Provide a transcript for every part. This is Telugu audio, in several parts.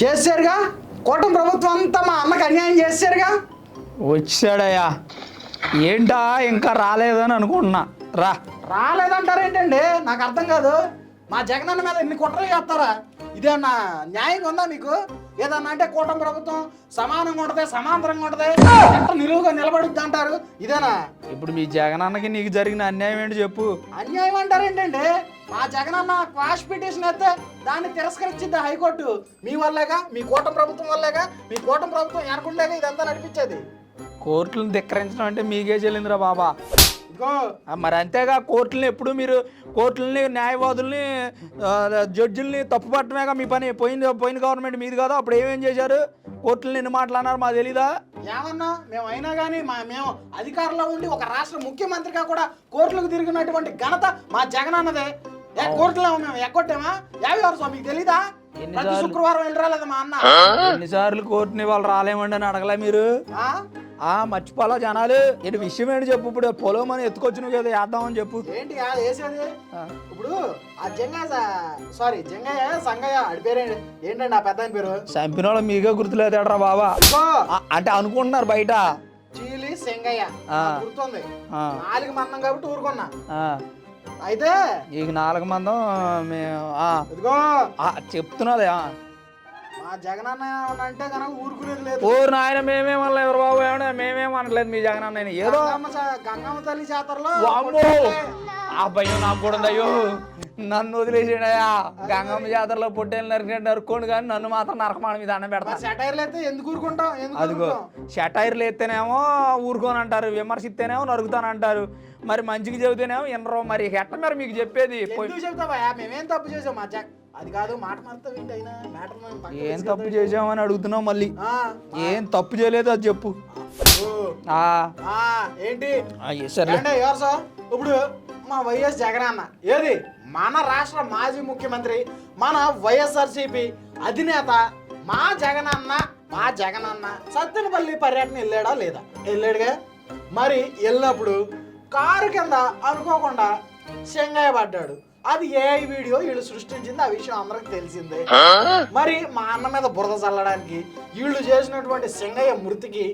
చేశారుగా. కూటమి ప్రభుత్వం అంతా మా అన్నకు అన్యాయం చేశారుగా. వచ్చాడయ్యా, ఏంటా ఇంకా రాలేదని అనుకుంటున్నా. రాలేదంటారేంటండి? నాకు అర్థం కాదు. మా జగనన్న మీద ఇన్ని కుట్రలు చేస్తారా? ఇదేమన్నా న్యాయంగా ఉందా మీకు? ఏదన్నా అంటే కూటమి ప్రభుత్వం సమానంగా ఉంటుంది, సమాంతరంగా ఉంటుంది, ఎంత నిలువుగా నిలబడుద్ది అంటారు. ఇదేనా? ఇప్పుడు మీ జగనన్నకి నీకు జరిగిన అన్యాయం ఏంటి చెప్పు. అన్యాయం అంటారేంటండి? మా జగనన్న క్వాష్ పిటిషన్ అయితే దాన్ని తిరస్కరించింది హైకోర్టు. మీ వల్లేగా, మీ కూటమి ప్రభుత్వం వల్లేగా, మీ కూటమి ప్రభుత్వం ఎనకుండేగా ఇదంతా నడిపించేది. కోర్టులను ధిక్కరించడం అంటే మీకే చెల్లిందిరా బాబా. మరి అంతేగా, కోర్టులని ఎప్పుడు మీరు కోర్టులని, న్యాయవాదుల్ని, జడ్జిల్ని తప్పుపట్టమేగా మీ పని. పోయిన గవర్నమెంట్ మీది కాదు, అప్పుడు ఏమేం చేశారు? కోర్టులని ఎన్ని మాట్లాడినారు మాకు తెలీదా? ఏమన్నా మేము అయినా కానీ మేము అధికారంలో ఉండి ఒక రాష్ట్ర ముఖ్యమంత్రిగా కూడా కోర్టులకు తిరిగినటువంటి ఘనత మా జగనన్నదే. కోర్టులో మేము ఎక్కొట్టామా? యాభై మీకు తెలీదా? శుక్రవారం వెళ్ళి రాలేదా మా అన్న? ఎన్నిసార్లు కోర్టుని వాళ్ళు రాలేమండి అని అడగలే మీరు? మర్చిపోలా జనాలు. ఏంటి విషయం ఏంటి చెప్పు. ఇప్పుడు పొలం అని ఎత్తుకొచ్చు నువ్వు కదా, వేద్దామని చెప్పు. ఏంటి వేసేది? ఇప్పుడు ఆ జంగయ్య సంగయ్య అడి పేరు ఏంటండి? ఆ పెద్ద పేరు చంపిన వాళ్ళు మీకే గుర్తులేదేట్రా బాబా. అంటే అనుకుంటున్నారు బయట. చీలి సంగయ్య గుర్తుంది. 4 మందం కాబట్టి ఊరుకున్నా. అయితే నీకు 4 మందం ఇదిగో చెప్తున్నది. మా జగనన్న అంటే కనుక ఊరుకునేది లేదు. ఊరు నాయన మేమేమనలే ఎవరు బాబు, ఏమన్నా మేమేమనలేదు మీ జగనన్న. ఏదో గంగమ్మ తల్లి జాతరలో ఆ భయం నాకు కూడా ఉందయ్యో. నన్ను వదిలేసాడయా. గంగమ్మ జాతరలో పొట్టేలు నరుక్కోండి కానీ నన్ను మాత్రం నరకమాడ మీద అన్నం పెడతా. సెటైర్లు అయితే ఎందుకు ఊరుకుంటాం? అదిగో సెటైర్లు ఎత్తేనేమో ఊరుకోనంటారు, విమర్శిస్తేనేమో నరుగుతానంటారు, మరి మంచిగా చెబితేనేమో వినరు. మరి ఎట్ట మరి మీకు చెప్పేది? చెప్తావా? మేమేం తప్పు చేసాం? మా అది కాదు మాట ఏం తప్పు చేసామని అడుగుతున్నావు మళ్ళీ. ఏం తప్పు చేయలేదు అది చెప్పు. ఏంటి ఇప్పుడు మా వైఎస్ జగనన్న ఏది మన రాష్ట్ర మాజీ ముఖ్యమంత్రి, మన వైఎస్ఆర్సీపీ అధినేత మా జగనన్న సత్తెనపల్లి పర్యటన వెళ్ళాడా లేదా? వెళ్ళాడుగా. మరి వెళ్ళినప్పుడు కారు కింద అనుకోకుండా శంగయ్య పడ్డాడు. అది ఏఐ వీడియో వీళ్ళు సృష్టించింది. ఆ విషయం అందరికి తెలిసిందే. మరి మా అన్న మీద బురద చల్లడానికి వీళ్ళు చేసినటువంటి సింగయ్య మృతికి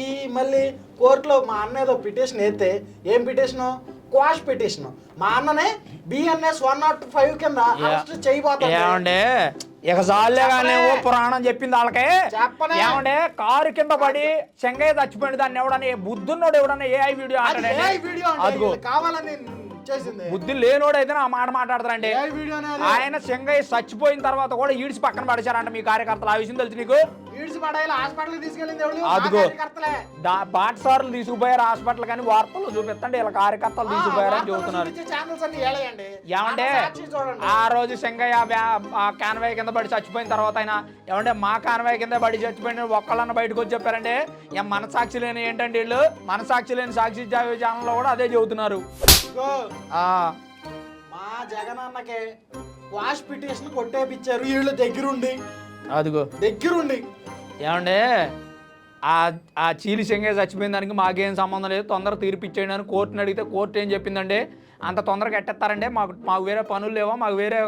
ఈ మళ్ళీ కోర్టులో మా అన్న ఏదో పిటిషన్ వేస్తే, ఏం పిటిషను? Quash petition. మా అన్ననే బిఎన్ఎస్ 105 కింద అరెస్ట్ చేయబోతాడు. ఇక చాలే కానీ పురాణం చెప్పింది వాళ్ళకే. ఏమంటే కారు కింద పడి శంగయ్య చచ్చిపోయింది, దాన్ని ఎవడన్నా బుద్ధున్నోడు ఎవడన్నా ఏఐ వీడియో అదిగో కావాలని బుద్ధి లేనోడైతే ఆ మాట మాట్లాడతారండి. ఆయన శంగయ్య చచ్చిపోయిన తర్వాత కూడా ఈడ్చి పక్కన పడేశారంట మీ కార్యకర్తలు. ఆ విషయం తెలుసు నీకు? అదిగో బాటసార్లు తీసుకుపోయారు హాస్పిటల్ కానీ వార్తల్లో చూపిస్తండి ఇలా కార్యకర్తలు తీసుకుపోయారని చెబుతున్నారు. ఏమంటే ఆ రోజు శంగయ్య కాన్వాయ్ కింద పడి చచ్చిపోయిన తర్వాత ఆయన ఏమంటే మా కాన్వాయ్ కింద పడి చచ్చిపోయిన ఒక్కళ్ళన్న బయటకు వచ్చి చెప్పారంటే మనసాక్షి లేని ఏంటంటే వీళ్ళు మనసాక్షి లేని సాక్షి ఛానల్లో కూడా అదే చెబుతున్నారు. మా జగనన్నకే వాష్ పిటిషన్ కొట్టేపిచ్చారు వీళ్ళు దగ్గరుండి. అదిగో దగ్గరుండి. ఏమంటే ఆ చీలి శంగయ్య చచ్చిపోయిన దానికి మాకేం సంబంధం లేదు, తొందర తీర్పిచ్చేయండి అని కోర్టుని అడిగితే కోర్టు ఏం చెప్పిందంటే, అంత తొందరగా ఎట్టేస్తారంటే మాకు వేరే పనులు లేవో, మాకు వేరే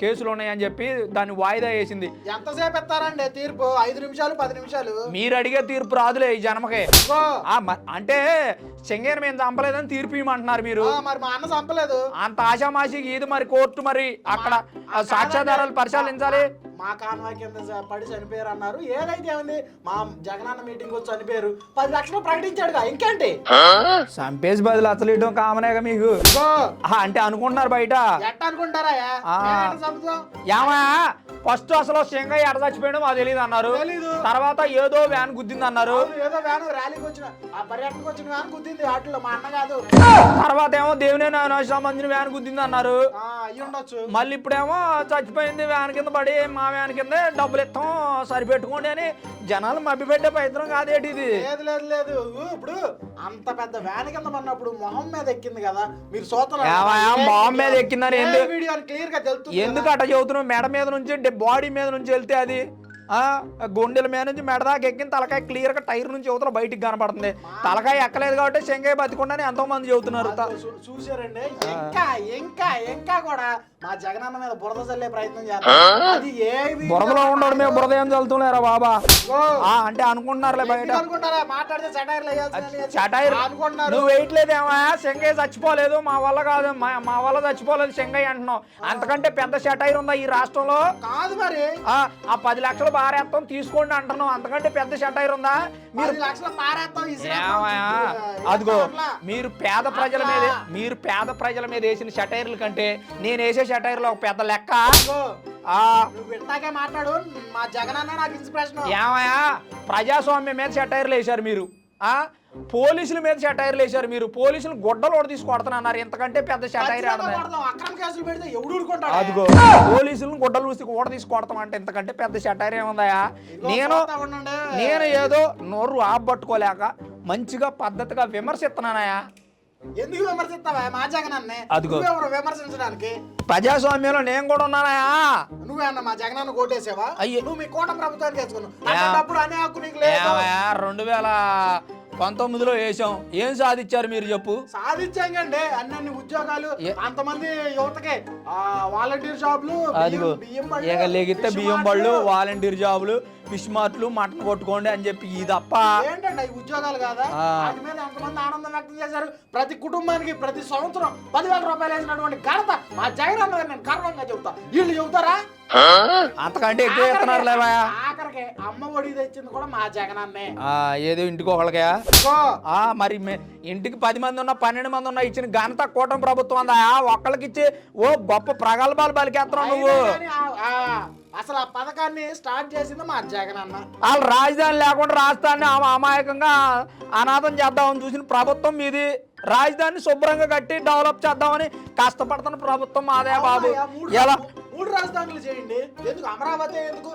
కేసులు ఉన్నాయని చెప్పి దాన్ని వాయిదా వేసింది. ఎంతసేపు ఎత్తారండి తీర్పు? 5 నిమిషాలు 10 నిమిషాలు. మీరు అడిగే తీర్పు రాదులే ఈ జన్మకే. అంటే శంగయ్యను మేము చంపలేదని తీర్పు ఇవ్వమంటున్నారు మీరు. మరి మా అన్న చంపలేదు అంత ఆశామాషికి ఇది మరి కోర్టు మరి అక్కడ సాక్ష్యాధారాలు పరిశీలించాలి. మా కాన్వాయ్ కింద పడి చనిపోయారు అన్నారు. ఏదైతే ఏమైంది, మా జగనన్న మీటింగ్ వచ్చి చనిపోయారు. 10 లక్షలు ప్రకటించాడుగా, ఇంకేంటి? చంపేసి 10 లక్షలు ఇవ్వడం కామనేగా మీకు. అంటే అనుకుంటున్నారు బయట. ఎట్ట అనుకుంటారా? ఫస్ట్ అసలు శంగయ్య ఎడ చచ్చిపోయాడు మాకు తెలియదు అన్నారు. తర్వాత ఏదో వ్యాన్ గుద్దింది అన్నారు. ఏదో వ్యాన్ ర్యాలీకి వచ్చిన ఆ పర్యటనకు వచ్చిన వ్యాన్ గుద్దింది. వాటిలో మా అన్న కాదు. తర్వాత ఏమో దేవునే సంబంధించిన వ్యాన్ గుద్దింది అన్నారు. అయ్యి ఉండొచ్చు. మళ్ళీ ఇప్పుడేమో చచ్చిపోయింది వ్యాన్ కింద పడి మా వ్యాన్ కింద డబ్బులు ఇస్తాం సరిపెట్టుకోండి అని జనాలు మభ్యపెట్టే ప్రయత్నం కాదేటి ఇది. లేదు. ఇప్పుడు అంత పెద్ద వ్యాన్ కింద పడినప్పుడు మొహం మీద ఎక్కింది కదా, మీరు మొహం మీద ఎక్కిందని క్లియర్ గా తెలుస్తుంది. ఎందుకు అట్ట చదువుతున్నావు? మెడ మీద నుంచి బాడీ మీద నుంచి వెళ్తే అది గుండెల మీద నుంచి మెడదాకా ఎక్కిన తలకాయ క్లియర్ గా టైర్ నుంచి యువతల బయటికి కనపడుతుంది. తలకాయ ఎక్కలేదు కాబట్టి శంకాయ బతికుండానే ఎంతో మంది చెబుతున్నారు. చూసారండి, ఇంకా ఇంకా ఇంకా కూడా మా జగనన్న మీద బురద చల్లే ప్రయత్నం చేస్తారు. అది బురదలో ఉండడు, మేము బురద ఏం చల్లుతున్నారా బాబా అంటే అనుకుంటున్నారులే బయట. మాట్లాడితే చటైర్ నువ్వు వేయట్లేదేమా, శంకయ్య చచ్చిపోలేదు, మా వల్ల కాదు, మా వల్ల చచ్చిపోలేదు శంకయ్య అంటున్నావు. అంతకంటే పెద్ద షటైర్ ఉందా ఈ రాష్ట్రంలో? కాదు మరి ఆ 10 లక్షలు పారేస్తాం తీసుకోండి అంటున్నావు, అంతకంటే పెద్ద షటైర్ ఉందా? మీరు అదిగో మీరు పేద ప్రజల మీద వేసిన షటైర్ల కంటే నేను వేసే షటైర్లు ఒక పెద్ద లెక్క. మాట్లాడు, మా జగనన్న నాకు ఇన్స్పిరేషన్. ఏమయ్యా, ప్రజాస్వామ్యం మీద షటైర్లు వేశారు మీరు, పోలీసుల మీద షటైర్లు వేశారు మీరు, పోలీసులు గుడ్డలు తీసుకొడుతున్నారు. ఇంతకంటే పెద్ద షటైర్ అదిగో పోలీసులను గుడ్డలు తీసుకొడతాం అంటే ఇంతకంటే పెద్ద షటైర్ ఏముందయా? నేను ఏదో నోరు ఆపట్టుకోలేక మంచిగా పద్ధతిగా విమర్శిస్తున్నానయా. ఎందుకు విమర్శిస్తావా మా జగనన్నే? అదిగో విమర్శించడానికి ప్రజాస్వామ్యంలో నేను కూడా ఉన్నానయా. నువ్వేనా మా జగనన్న కోటేసావా? అయ్యో, నువ్వు మీ కోట ప్రభుత్వానికి వేసుకున్నావు, అనే హక్కు నీకు లేదు. 2019లో వేసాం, ఏం సాధించారు మీరు చెప్పు? సాధించాండి అన్ని ఉద్యోగాలు, అంతమంది యువతకి వాలంటీర్ జాబ్లు, అదిగో లెగితే బియ్యం బళ్ళు, వాలంటీర్ జాబులు, ఫిష్ మార్ట్లు, మటన్ కొట్టుకోండి అని చెప్పి ఇది తప్ప ఏంటండి ఈ ఉద్యోగాలు కాదా? వాటి మీద ఎంతమంది ఆనందం వ్యక్తం చేశారు. ప్రతి కుటుంబానికి ప్రతి సంవత్సరం 10,000 రూపాయలు వేసినటువంటి ఘనత మా జగనన్న నేను గర్వంగా చెబుతా. వీళ్ళు చెబుతారా? అంతకంటే ఎక్కువ ఇస్తున్నారు లేవా? ఆఖరికి అమ్మ ఒడి తెచ్చింది కూడా మా జగనన్నే. ఏదో ఇంటికి ఒకళ్ళకే మరి ఇంటికి 10 మంది ఉన్నా 12 మంది ఉన్నా ఇచ్చిన ఘనత కూటమి ప్రభుత్వం అందా? ఒక్కళ్ళకి ఇచ్చి ఓ గొప్ప ప్రగల్భాలు పలికేస్తున్నావు నువ్వు. అసలు ఆ పథకాన్ని స్టార్ట్ చేసింది మా జగనన్న. వాళ్ళు రాజధాని లేకుండా రాజధానిని అమాయకంగా అనాథం చేద్దామని చూసిన ప్రభుత్వం మీది. రాజధానిని శుభ్రంగా కట్టి డెవలప్ చేద్దామని కష్టపడుతున్న ప్రభుత్వం మాదే బాబు. ఎలా 3 రాజధానులు చేయండి, ఎందుకు అమరావతి? ఎందుకు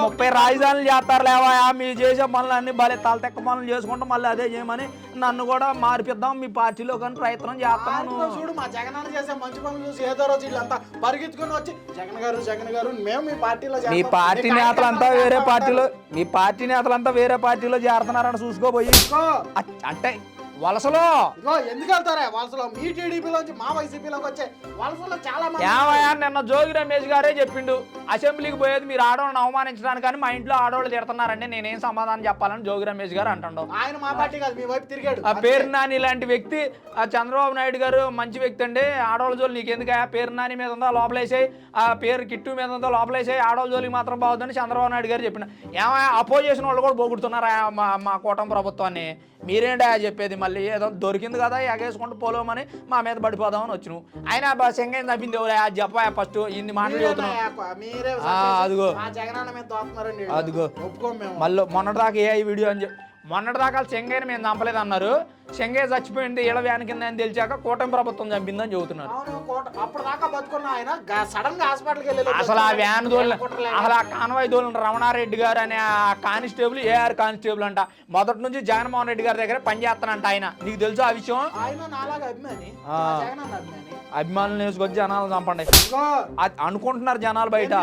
30 రాజధానులు చేస్తారు లేవా? మీరు చేసే పనులు అన్ని భలే తలతెక్క పనులు చేసుకుంటాం, మళ్ళీ అదే చేయమని నన్ను కూడా మార్పిద్దాం మీ పార్టీలో కానీ ప్రయత్నం చేస్తాను. చూడు మా జగనన్న చేసే మంచి పనులు చూసి ఏదో రోజు వీళ్ళంతా పరిగెత్తుకుని వచ్చి జగన్ గారు మేము మీ పార్టీలో, మీ పార్టీ నేతలంతా వేరే పార్టీలో, మీ పార్టీ నేతలంతా వేరే పార్టీలో చేరుతున్నారని చూసుకోబోయి అంటే వలసలో ఎందుకు వెళ్తారా? వలసలో మీ టీడీపీలోంచి మా వైసీపీలోకి వచ్చే వలసలో చాలా మంది. నిన్న జోగి రమేష్ గారే చెప్పిండు, అసెంబ్లీకి పోయేది మీరు ఆడవాళ్ళని అవమానించడానికి, కానీ మా ఇంట్లో ఆడవాళ్ళు తిడుతున్నారంటే నేనేం సమాధానం చెప్పాలని జోగి రమేష్ గారు అంటాడు. ఆయన మా పార్టీ కాదు, మీ వైపు తిరిగాడు. ఆ పేరు నాని లాంటి వ్యక్తి, ఆ చంద్రబాబు నాయుడు గారు మంచి వ్యక్తి అండి. ఆడవాళ్ళ జోలు నీకెందుకు? పేరు నాని మీద ఉందా లోపలేసాయి, ఆ పేరు కిట్టు మీద ఉందా లోపలేసాయి, ఆడవాళ్ళ జోలికి మాత్రం బాగుందని చంద్రబాబు నాయుడు గారు చెప్పిన. అపోజిషన్ వాళ్ళు కూడా పోగొడుతున్నారా మా కూటమి ప్రభుత్వాన్ని? మీరేంటి చెప్పేది? మళ్ళీ ఏదో దొరికింది కదా ఎగేసుకుంటూ పోలోమని మా మీద పడిపోదామని వచ్చినావు. ఆయన శంకయ్య తప్పింది చెప్పా ఫస్ట్ ఇన్ని మాటలు చదువుతున్నావు. అదిగో అదిగో మళ్ళీ మొన్నటిదాకా ఏ వీడియో అని మొన్నటిదాకా శంకయ్యని మేము చంపలేదు అన్నారు. శంకయ్య చచ్చిపోయింది ఇళ్ళ వ్యాన్ కింద అని తెలిసాక కూటమి ప్రభుత్వం చంపిందని చెబుతున్నారు. అసలు ఆ వ్యాన్ దోళ్ళు, అసలు ఆ కాన్వాయ్ దోళ్ళు రమణారెడ్డి గారు అనే ఆ కానిస్టేబుల్ ఏఆర్ కానిస్టేబుల్ అంట. మొదటి నుంచి జగన్మోహన్ రెడ్డి గారి దగ్గర పనిచేస్తానంట ఆయన. నీకు తెలుసు ఆ విషయం? అభిమానులు వేసుకొచ్చి జనాలు చంపండి అనుకుంటున్నారు జనాలు బయట.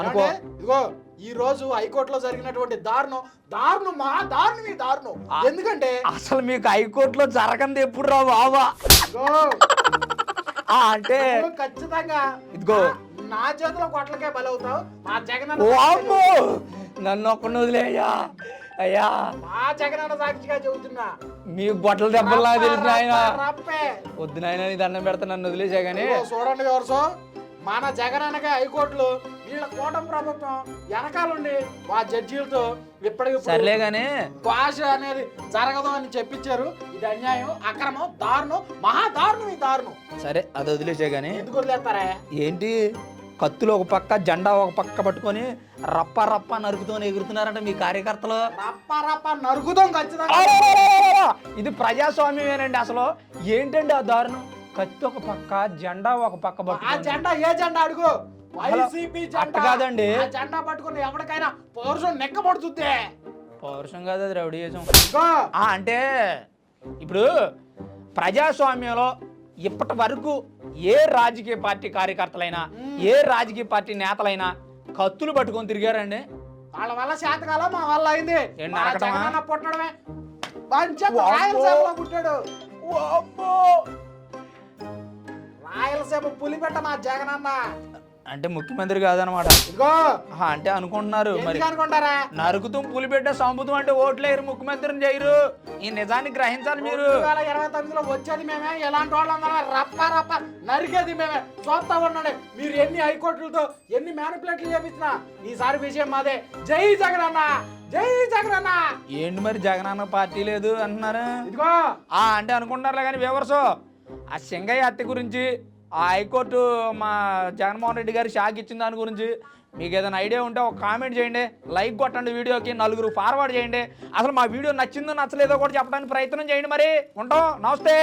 అనుకో ఈ రోజు హైకోర్టులో జరిగినటువంటి దారుణం ఎందుకంటే అసలు మీకు హైకోర్టులో జరగంది ఎప్పుడు రా బాబా? అంటే ఖచ్చితంగా ఇదిగో నా చేతిలో కొట్లకే బలవుతావు మా జగన్. నన్ను ఒక్కడిని వదిలేయ్యా అయ్యా, మా జగనన్న సాక్షిగా చెబుతున్నా, మీ బొట్టల దెబ్బలా తెలిసిన ఆయన వద్దు నాయన నీ దండం పెడతా నన్ను వదిలేసా. కానీ చూడండి ఎవరు మన జగనన్నకే హైకోర్టులో వీళ్ళ కూటమి ప్రభుత్వం వెనకాలండి మా జడ్జీలతో ఇప్పటికి సర్లేగానే క్వాష్ అనేది జరగదు అని చెప్పించారు. ఇది అన్యాయం, అక్రమం, దారుణం, మహాదారుణం. ఈ దారుణం సరే అది వదిలేసా. గానీ ఎందుకు వదిలేస్తారా? ఏంటి కత్తులు ఒక పక్క జెండా ఒక పక్క పట్టుకొని రప్ప రప్ప నరుకుతూ ఎగురుతున్నారంట మీ కార్యకర్తలు. రప్ప నరుకుతాం ఖచ్చితంగా. ఇది ప్రజాస్వామ్యమేనండి. అసలు ఏంటండి ఆ దారుణం? కత్తి ఒక పక్క జెండా ఒక పక్క పట్టు. ఆ జెండా ఏ జెండా అడుగు? వైసీపీ జెండా కాదండి. జెండా పట్టుకుని ఎవరికైనా పౌరుషం నెక్కబడుతుంది. పౌరుషం కాదు, అది రౌడీయిజం. అంటే ఇప్పుడు ప్రజాస్వామ్యంలో ఇప్పటి వరకు ఏ రాజకీయ పార్టీ కార్యకర్తలైనా ఏ రాజకీయ పార్టీ నేతలైనా కత్తులు పట్టుకొని తిరిగారండి. వాళ్ళ వల్ల శాతకాలం మా వల్ల అయింది. ఏంటి మా నరకటమా? జగనన్న పుట్టడమే రాయలసీమలో పుట్టాడు. రాయలసీమ పులిపెట్ట మా జగనన్న. అంటే ముఖ్యమంత్రి కాదనమాట. ఇదిగో అంటే అనుకుంటున్నారు మరి. ఎందుకు అనుకుంటారా? నరుకుతాం పులిబిడ్డ సంపుతం అంటే ఓట్లేరు, ముఖ్యమంత్రిని చేయరు. ఈ నిజాన్ని గ్రహించాలి మీరు. 2029లో వచ్చేది మేమే. ఎలాంటి వాళ్ళందరూ రప్ప రప్ప నరికేది మేమే. చూస్తా ఉండండి మీరు ఎన్ని హైకోర్టులతో ఎన్ని మ్యానిపులేట్లు చేపించినా ఈసారి విజయం మాదే. జై జగనన్న, జై జగనన్న. ఏంటి మరి జగనన్న పార్టీ లేదు అంటున్నారు. ఇదిగో అంటే అనుకుంటారులే కానీ వివర్స్ ఆ సింగయ్య హత్య గురించి, ఆ హైకోర్టు మా జగన్మోహన్ రెడ్డి గారు షాక్ ఇచ్చిన దాని గురించి మీకు ఏదైనా ఐడియా ఉంటే ఒక కామెంట్ చేయండి, లైక్ కొట్టండి, వీడియోకి నలుగురు ఫార్వర్డ్ చేయండి. అసలు మా వీడియో నచ్చిందో నచ్చలేదో కూడా చెప్పడానికి ప్రయత్నం చేయండి. మరి ఉంటాం. నమస్తే.